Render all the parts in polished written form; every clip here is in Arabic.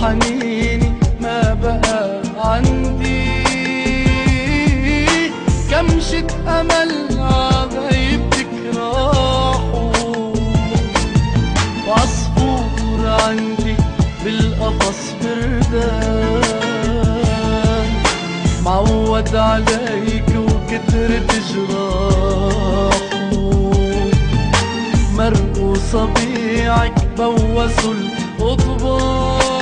وحنيني ما بقى عندي، كمشة أمل عغيبتك راحوا، وعصفور عندي بالقفص بردان، معود عليك وكترت جراحه، مرقوا صبيعك بوسوا القضبان،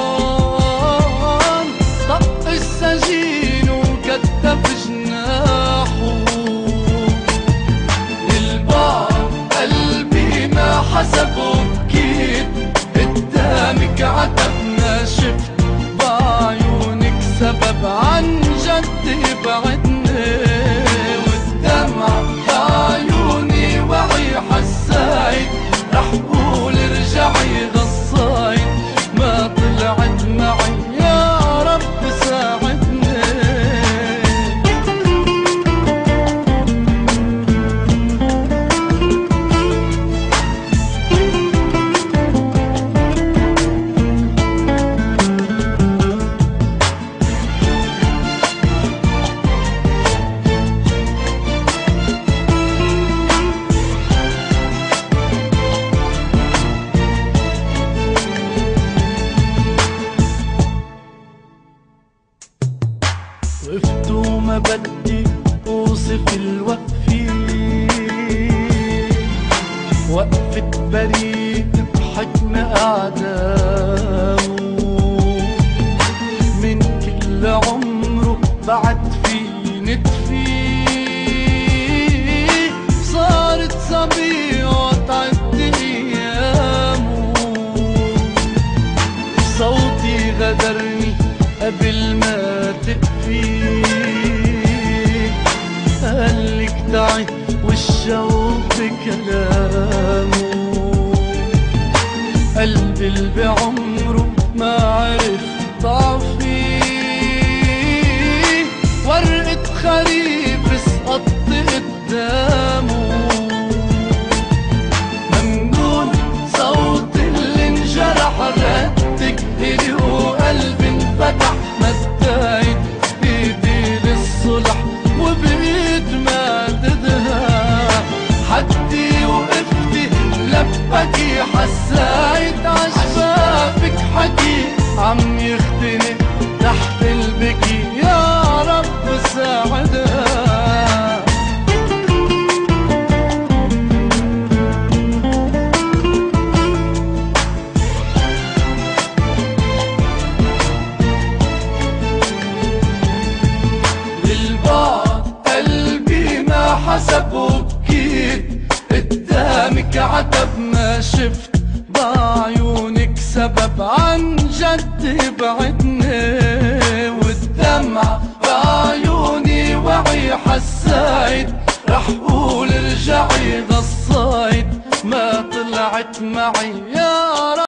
طق السجين وكتف جناحه. للبعد قلبي ما حسبه بكيت، قدامك عتب ما شفت بعيونك سبب عن جد يبعدني، والدمع بعيوني وعي حسايد، رح قول ارجعي غصايد ما طلعت معي، يا رب ساعدني. وقفت وما بدي اوصف الوقفة، وقفة بريء ضحكنا قعدامه، من كل عمره بعد في نتفي، صارت صبي وتعد ايامه، صوتي غدرني قبل ما تقفي، قالك تعي والشوق بكلامه، قلبي اللي بعمره ما عرف ضعفي، ورقة خريف سقطت قدامه، ممنون صوت اللي انجرح ردك إلي وقلبي انفتح، مدايد ايدي للصلح وبايد ما تدها، حدي وقفتي لبكي حسايد عشفافك حكي عم يختنق تحت البكي، يا رب ساعدها. حسب وبكيت قدامك عتب ما شفت بعيونك سبب عن جد يبعدني، والدمع بعيوني وعي حسايد، رح قول ارجعي غصايد ما طلعت معي.